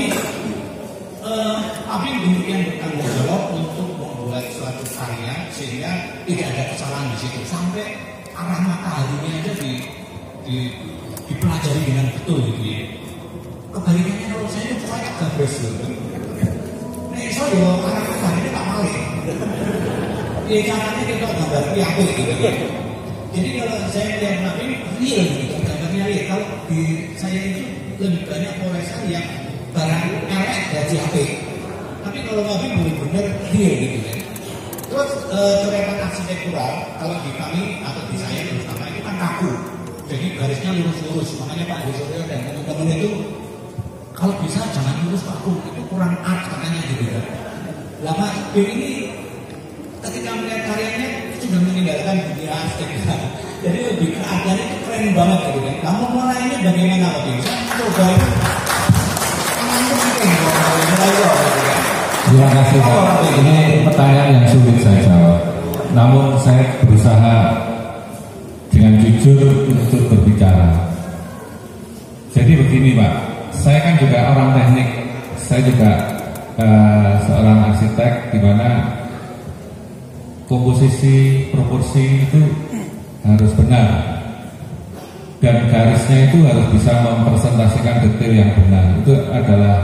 Pak Bin demikian bertanggung jawab untuk membuat suatu karya sehingga tidak ada kesalahan di situ, sampai arah mataharinya aja dipelajari dengan betul gitu ya. Kebalikannya kalau saya itu saya gabres gitu. Nek iso yo arah matahari tak malih. Ya caranya kita gambar piye gitu ya. Jadi kalau saya melihat Pak Bin real gitu, gambarnya real. Kalau di saya itu lebih banyak polesan yang barang elek gaji HP. Tapi kalau Pak Bin benar-benar real gitu ya. Terus coretan arsitektural kalau di kami atau di saya terutama itu kan kaku, jadi garisnya lurus-lurus. Makanya Pak Suryo dan teman-teman itu kalau bisa jangan lurus kaku, itu kurang art katanya gitu kan. Lah Pak Bin ini ketika melihat karyanya sudah meninggalkan dunia arsitektur, jadi lebih ke artnya itu keren banget gitu kan. Kamu mulainya bagaimana Pak Bin? Saya coba itu terima kasih Pak. Ini pertanyaan yang sulit saya jawab. Namun saya berusaha dengan jujur untuk berbicara. Jadi begini Pak, saya kan juga orang teknik. Saya juga seorang arsitek, di mana komposisi proporsi itu harus benar, dan garisnya itu harus bisa mempresentasikan detail yang benar. Itu adalah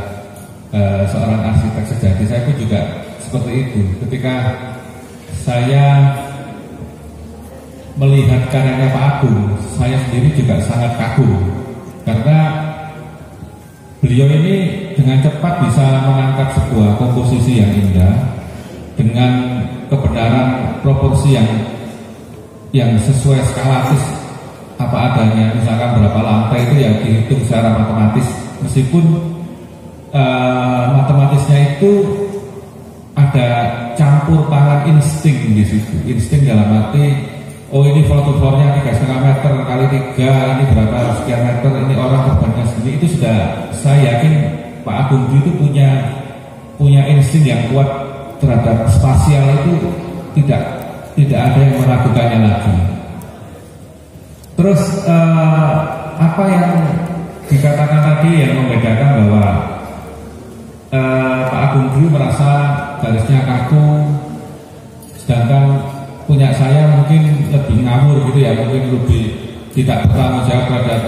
seorang arsitek sejati. Saya pun juga seperti itu. Ketika saya melihat karyanya Pak Agung, saya sendiri juga sangat kagum karena beliau ini dengan cepat bisa mengangkat sebuah komposisi yang indah dengan kebenaran proporsi yang sesuai skalatis apa adanya, misalkan berapa lantai itu ya dihitung secara matematis, meskipun matematisnya itu ada campur tangan insting di situ. Insting dalam arti, oh ini floornya 3,5 meter kali 3, ini berapa sekian meter, ini orang korbannya segini. Itu sudah saya yakin Pak Agung itu punya insting yang kuat terhadap spasial itu, tidak ada yang meragukannya lagi. Terus apa yang dikatakan tadi yang membedakan bahwa Pak Agung Dwi merasa garisnya kaku, sedangkan punya saya mungkin lebih ngawur gitu ya, mungkin lebih tidak bertanggung jawab terhadap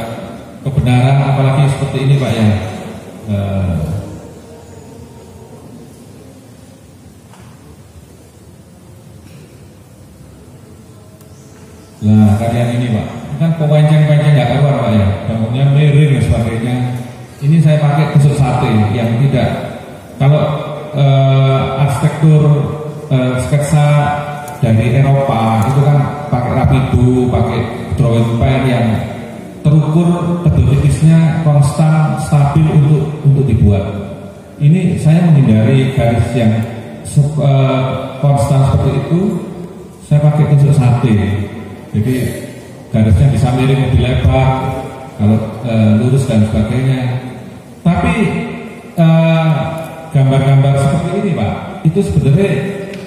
kebenaran, apalagi seperti ini Pak ya. Nah kalian ini Pak, kan pewanceng-pewanceng nggak karuan Pak ya, bangunnya miring dan sebagainya. Ini saya pakai tusuk sate yang tidak, kalau arsitektur sketsa dari Eropa itu kan pakai rapido, pakai drawing pen yang terukur tebal tipisnya konstan, stabil untuk dibuat. Ini saya menghindari garis yang konstan seperti itu, saya pakai tusuk sate. Jadi garisnya bisa miring lebih lebar, kalau lurus dan sebagainya. Tapi gambar-gambar seperti ini Pak, itu sebenarnya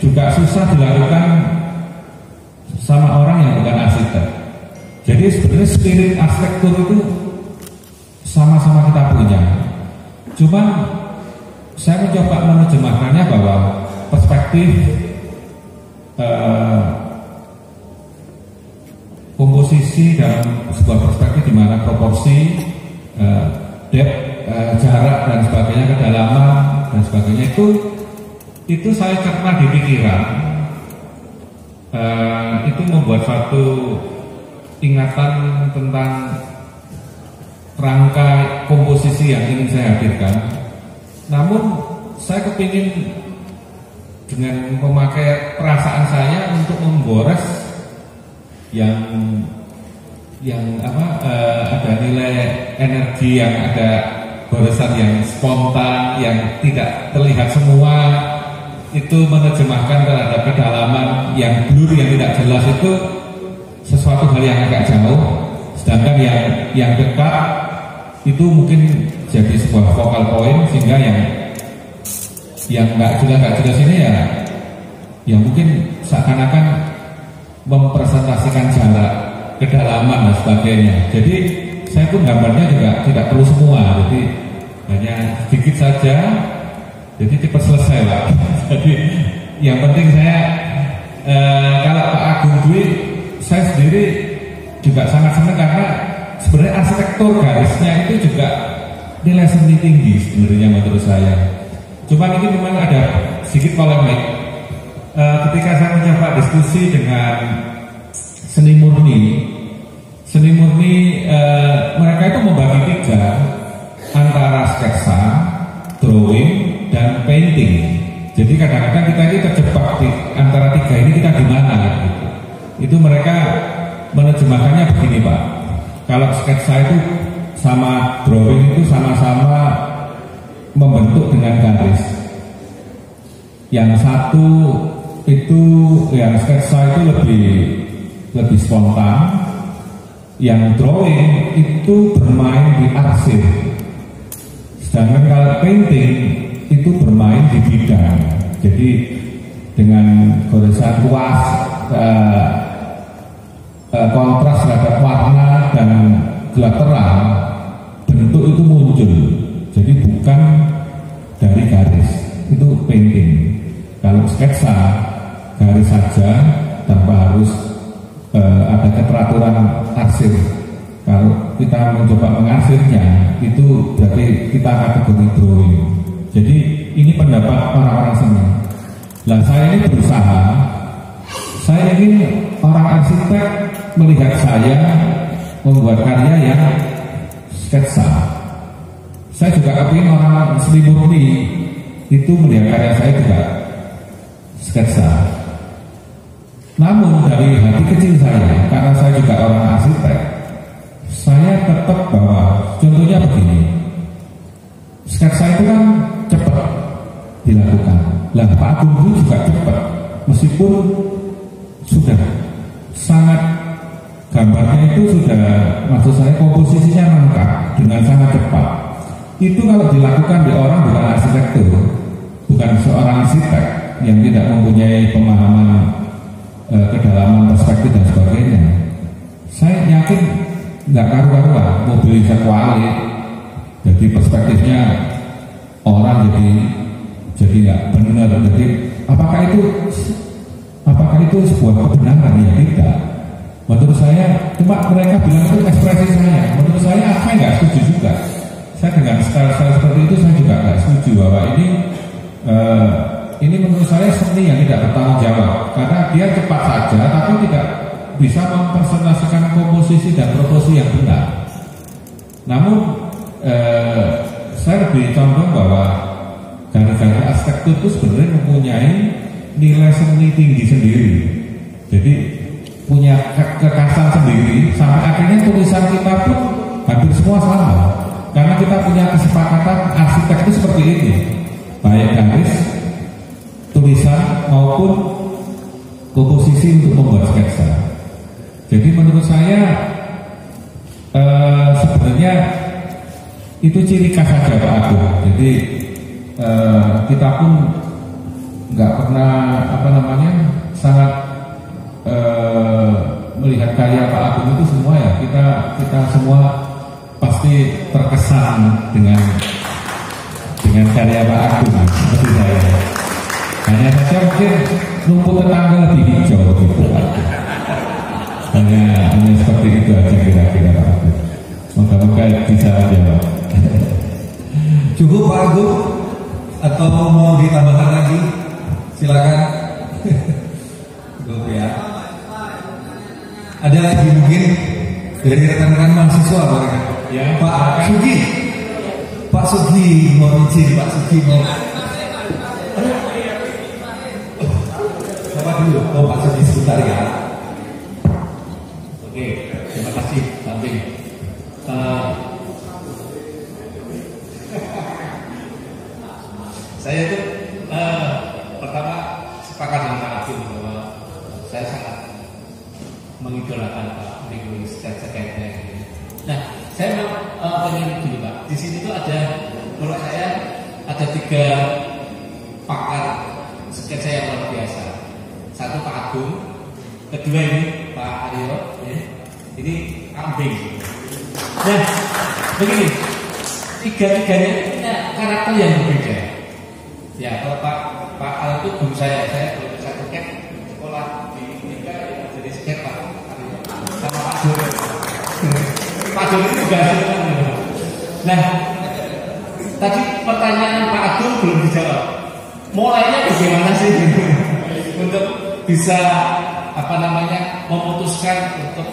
juga susah dilakukan sama orang yang bukan arsitek. Jadi sebenarnya spirit arsitektur itu sama-sama kita punya. Cuman saya mencoba menerjemahkannya bahwa perspektif komposisi dalam sebuah perspektif di mana proporsi, depth, jarak dan sebagainya, kedalaman dan sebagainya itu saya cerna di pikiran. Itu membuat suatu ingatan tentang rangka komposisi yang ingin saya hadirkan. Namun saya kepingin dengan memakai perasaan saya untuk menggores yang ada nilai energi, yang ada goresan yang spontan, yang tidak terlihat semua, itu menerjemahkan terhadap kedalaman yang blur, yang tidak jelas, itu sesuatu hal yang agak jauh. Sedangkan yang dekat itu mungkin jadi sebuah focal point, sehingga yang nggak jelas ini ya mungkin seakan-akan mempresentasikan jarak, kedalaman dan sebagainya. Jadi saya pun gambarnya juga tidak perlu semua, jadi hanya sedikit saja, jadi cepat selesai Pak. Jadi yang penting saya kalau Pak Agung Dwi, saya sendiri juga sangat senang karena sebenarnya arsitektur garisnya itu juga nilai seni tinggi sebenarnya menurut saya. Cuma ini memang ada sedikit polemik. Ketika saya mencoba diskusi dengan seni murni, mereka itu membagi 3 antara sketsa, drawing, dan painting. Jadi kadang-kadang kita ini terjebak di antara 3 ini, kita di mana gitu. Itu mereka menerjemahkannya begini Pak. Kalau sketsa itu sama drawing itu sama-sama membentuk dengan garis. Yang satu itu yang sketsa itu lebih spontan, yang drawing itu bermain di arsip, sedangkan kalau painting itu bermain di bidang. Jadi dengan goresan kuas, kontras terhadap warna dan gelap terang, bentuk itu muncul. Jadi bukan dari garis, itu painting. Kalau sketsa garis saja tanpa harus ada keteraturan arsip. Kalau kita mencoba mengarsipnya, itu berarti kita kategori drawing. Jadi ini pendapat orang-orang seni. Nah saya ini berusaha, saya ingin orang arsitek melihat saya membuat karya yang sketsa. Saya juga ingin orang seni murni itu melihat karya saya juga sketsa. Namun dari hati kecil saya, karena saya juga orang arsitek, saya tetap bahwa contohnya begini, sketsa itu kan cepat dilakukan. Lah Pak Agung itu juga cepat, meskipun sudah sangat gambarnya itu sudah, maksud saya komposisinya lengkap dengan sangat cepat. Itu kalau dilakukan di orang bukan arsitektur, bukan seorang arsitek yang tidak mempunyai pemahaman kedalaman perspektif dan sebagainya, saya yakin nggak karu-karuan, mobil bisa kuali, jadi perspektifnya orang jadi nggak benar. Jadi apakah itu sebuah kebenaran? Ya tidak. Menurut saya, cuma mereka bilang itu ekspresi saya. Menurut saya nggak setuju juga. Saya dengan style seperti itu saya juga nggak setuju bahwa ini menurut saya seni yang tidak bertanggung jawab, karena dia cepat saja tapi tidak bisa mempresentasikan komposisi dan proporsi yang benar. Namun saya lebih condong bahwa gara-gara arsitektur itu sebenarnya mempunyai nilai seni tinggi sendiri. Jadi punya kekhasan sendiri, sampai akhirnya tulisan kita pun hampir semua sama, karena kita punya kesepakatan arsitek itu seperti ini, baik garis, tulisan maupun komposisi untuk membuat sketsa. Jadi menurut saya sebenarnya itu ciri khas saja Pak Agung. Jadi kita pun nggak pernah sangat melihat karya Pak Agung itu semua ya, kita semua pasti terkesan dengan karya Pak Agung seperti saya. Hanya saja mungkin rumput tetangga lebih hijau gitu Pak. Hanya seperti itu aja kira-kira Pak Agung. Semoga bisa menjawab. Cukup Pak Agung atau mau ditambahkan lagi? Silakan. Cukup ya. Ada lagi mungkin dari rekan-rekan mahasiswa barangkali. Ya, Pak Sugi. Pak Sugi mau izin, Pak Sugi mau. Siapa dulu? Oh Pak Sugi sebentar ya. Oke, terima kasih Pak Bing. Saya itu pertama sepakat dengan Pak Agung bahwa saya sangat mengidolakan Pak Bing sketsa-sketsanya ini. Nah, saya mau pengen gini Pak. Di sini tuh ada, menurut saya ada 3 pakar sketsa yang luar biasa. Satu Pak Agung, kedua ini Pak Aryo, ya. Ini Kambing. Nah, begini, 3-tiganya punya karakter yang berbeda. Ya, kalau Pak Al itu guru saya kalau bisa sketch sekolah di Indonesia ya, jadi sketch Pak Aryo sama Pak Jor. Pak Jor itu juga hasilnya. Nah, tadi pertanyaan Pak Agung belum dijawab. Mulainya bagaimana sih untuk bisa memutuskan untuk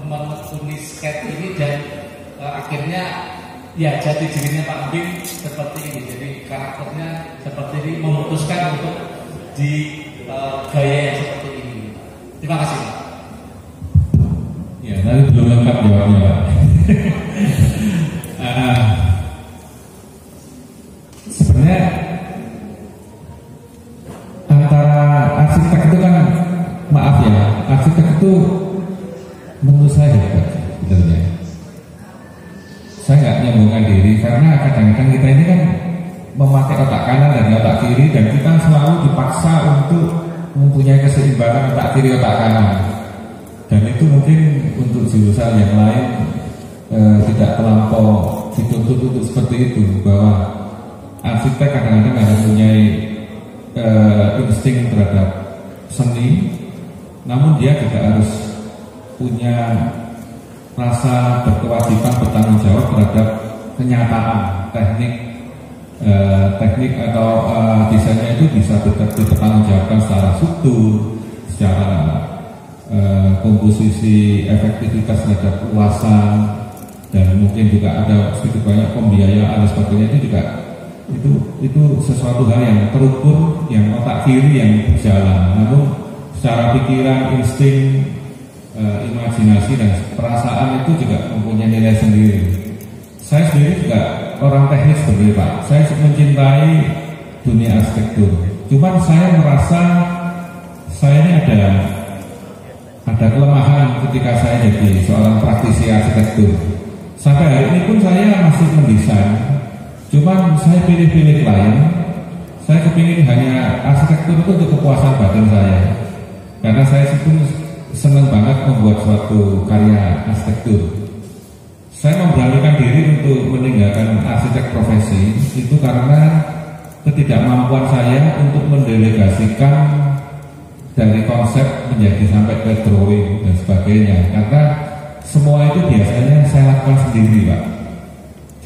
menekuni sketch ini dan akhirnya ya jati dirinya Pak Bing seperti ini. Jadi karakternya seperti ini, memutuskan untuk di gaya yang seperti ini. Terima kasih Pak. Ya, tadi belum lengkap jawabnya Pak. Sebenarnya antara arsitek itu kan, maaf ya, arsitek itu menurut saya hebat sebenarnya. Saya nggak nyombongkan diri karena kadang-kadang kita ini kan memakai otak kanan dan otak kiri, dan kita selalu dipaksa untuk mempunyai keseimbangan otak kiri otak kanan. Dan itu mungkin untuk jurusan yang lain tidak terlampau dituntut untuk seperti itu, bahwa arsitek kadang-kadang harus mempunyai insting terhadap seni, namun dia juga harus punya rasa berkewajiban bertanggung jawab terhadap kenyataan teknik atau desainnya itu bisa bertanggung jawabkan secara struktur, secara komposisi, efektivitas terhadap ulasan, dan mungkin juga ada sedikit banyak pembiayaan dan sebagainya. Itu juga itu sesuatu hal yang terukur, yang otak kiri yang berjalan. Namun secara pikiran, insting, imajinasi dan perasaan itu juga mempunyai nilai sendiri. Saya sendiri juga orang teknis sebenarnya Pak. Saya mencintai dunia arsitektur. Cuman saya merasa saya ini ada kelemahan ketika saya jadi seorang praktisi arsitektur. Sampai hari ini pun saya masih mendesain. Cuman saya pilih-pilih klien. Saya kepingin hanya arsitektur itu untuk kepuasan batin saya. Karena saya pun senang banget membuat suatu karya arsitektur. Saya memberanikan diri untuk meninggalkan arsitek profesi itu karena ketidakmampuan saya untuk mendelegasikan dari konsep menjadi sampai ke drawing dan sebagainya. Karena semua itu biasanya saya lakukan sendiri Pak.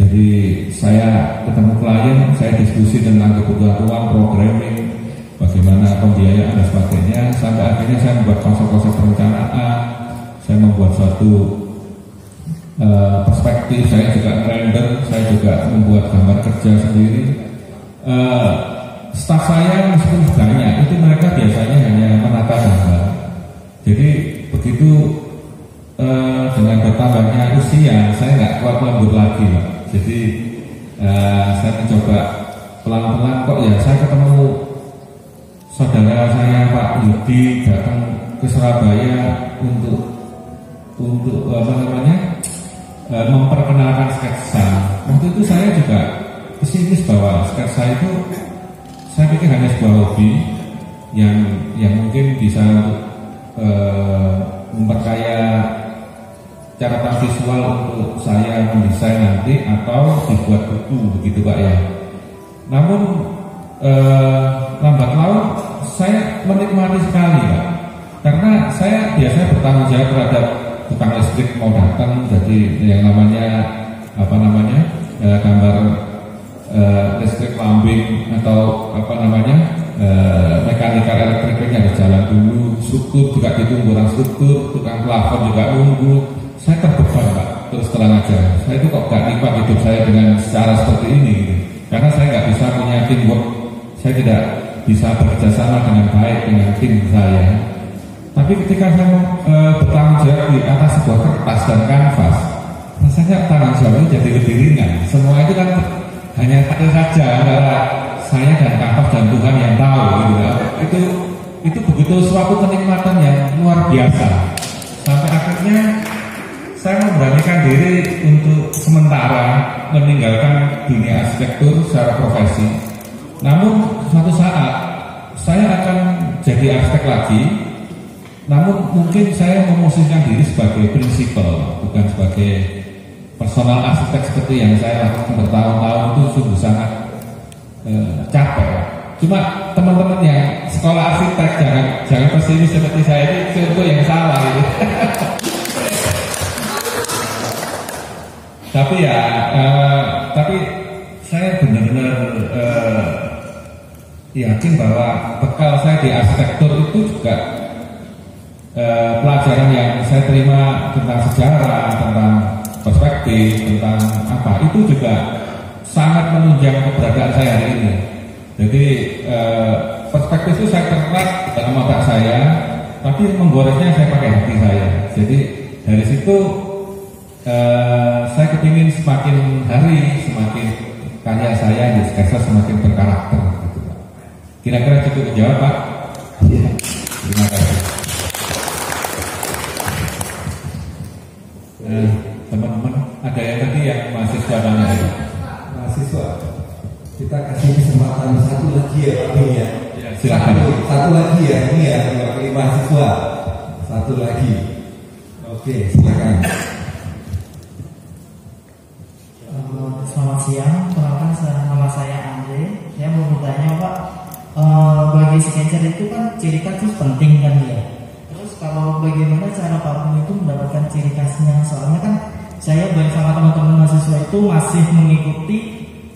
Jadi saya ketemu klien, saya diskusi tentang kebutuhan ruang, programming, bagaimana pembiayaan dan sebagainya. Sampai akhirnya saya membuat konsep-konsep perencanaan, saya membuat suatu perspektif, saya juga render, saya juga membuat gambar kerja sendiri. Staf saya meskipun banyak, itu mereka biasanya hanya menata gambar. Jadi begitu dengan bertambahnya usia, saya nggak kuat lembur lagi Pak. Jadi saya mencoba pelan-pelan kok ya, saya ketemu saudara saya Pak Yudi datang ke Surabaya untuk memperkenalkan sketsa. Waktu itu saya juga pesimis bahwa sketsa itu saya pikir hanya sebuah hobi yang mungkin bisa memperkaya catatan visual untuk saya mendesain nanti atau dibuat buku begitu Pak ya. Namun lambat laun saya menikmati sekali Pak, karena saya biasanya bertanggung jawab terhadap tukang listrik mau datang, jadi yang namanya gambar listrik lambing atau mekanikal elektriknya harus jalan dulu, struktur juga ditunggu orang struktur, tukang plafon juga nunggu. Saya terbeban Pak, terus terang aja. Saya itu kok gak nikmat hidup saya dengan cara seperti ini gitu. Karena saya nggak bisa punya teamwork, saya tidak bisa bekerja sama dengan baik dengan tim saya. Tapi ketika saya bertanggung jawab di atas sebuah kertas dan kanvas, rasanya tanggung jawabnya jadi lebih ringan. Semua itu kan hanya satu saja antara saya dan kanvas dan Tuhan yang tahu gitu. Itu begitu suatu kenikmatan yang luar biasa. Sampai akhirnya saya memberanikan diri untuk sementara meninggalkan dunia arsitektur secara profesi. Namun suatu saat saya akan jadi arsitek lagi. Namun mungkin saya memosisikan diri sebagai prinsipal, bukan sebagai personal arsitek seperti yang saya lakukan bertahun-tahun. Itu sungguh sangat capek. Cuma teman-teman yang sekolah arsitek jangan pesimis seperti saya, ini itu yang salah gitu. Tapi saya benar-benar yakin bahwa bekal saya di arsitektur itu juga pelajaran yang saya terima tentang sejarah, tentang perspektif, tentang apa, itu juga sangat menunjang keberadaan saya hari ini. Jadi perspektif itu saya terkerat dalam otak saya, tapi menggoresnya saya pakai hati saya. Jadi dari situ saya kepingin semakin hari semakin karya saya di sketsa semakin berkarakter gitu, Pak. Kira-kira cukup menjawab Pak? Iya. Terima kasih. Teman-teman, ada yang tadi yang mahasiswa nanya ya? Mahasiswa, kita kasih kesempatan satu lagi ya Pak Bing ya. Silakan. Satu lagi ya, ini ya mewakili mahasiswa. Satu lagi. Oke, silakan. Selamat siang, kenalkan nama saya Andre. Saya mau bertanya Pak, bagi sketcher itu kan ciri khas itu penting kan ya. Terus kalau bagaimana cara Pak Bung itu mendapatkan ciri khasnya? Soalnya kan saya bersama teman-teman mahasiswa itu masih mengikuti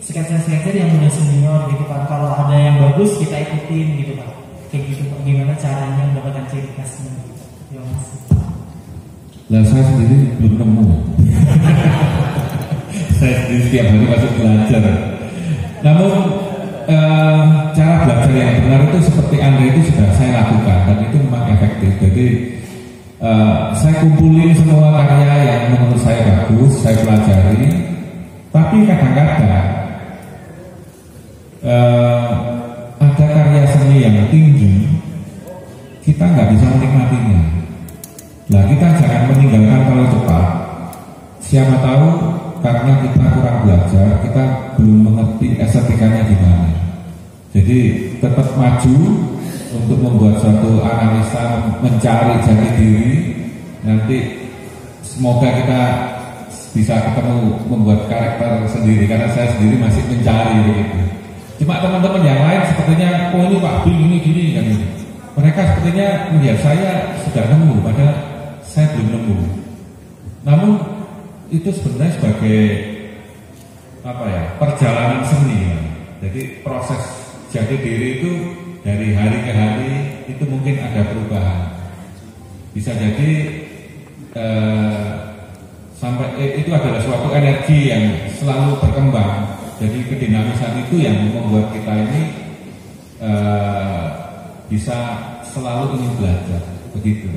sketcher-sketcher yang udah senior gitu Pak. Kalau ada yang bagus kita ikutin gitu Pak. Kayak gitu Pak, gimana caranya mendapatkan ciri khasnya? Terima kasih. Nah, saya sendiri belum nemu. Saya sendiri setiap hari masih belajar. Namun cara belajar yang benar itu seperti Anda itu sudah saya lakukan dan itu memang efektif. Jadi Saya kumpulin semua karya yang menurut saya bagus, saya pelajari. Tapi kadang-kadang ada karya seni yang tinggi, kita nggak bisa menikmatinya. Nah, kita jangan meninggalkan kalau cepat. Siapa tahu karena kita kurang belajar, kita belum mengerti estetikanya gimana. Jadi tetap maju untuk membuat suatu analisa, mencari jati diri. Nanti semoga kita bisa ketemu membuat karakter sendiri, karena saya sendiri masih mencari begitu. Cuma teman-teman yang lain sepertinya, oh ini Pak Bil ini gini kan ini. Mereka sepertinya melihat saya sudah nemu, padahal saya belum nemu. Namun itu sebenarnya sebagai apa ya, perjalanan seni ya. Jadi proses jati diri itu dari hari ke hari itu mungkin ada perubahan. Bisa jadi sampai itu adalah suatu energi yang selalu berkembang. Jadi kedinamisan itu yang membuat kita ini bisa selalu ingin belajar. Begitu.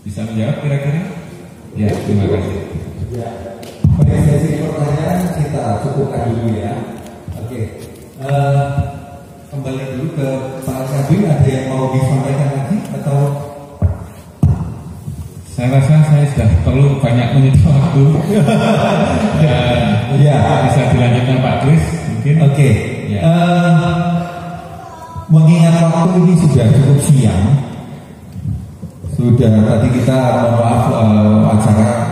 Bisa menjawab kira-kira? Ya, terima kasih. Ya, pada sesi pertanyaan kita cukupkan dulu ya. Oke, kembali dulu ke Pak Kabin, ada yang mau disampaikan lagi atau? Saya rasa saya sudah perlu banyak menyita waktu. Ya, bisa dilanjutkan Pak Kris mungkin. Oke. Ya. Mengingat waktu ini sudah cukup siang, sudah tadi kita mohon maaf acara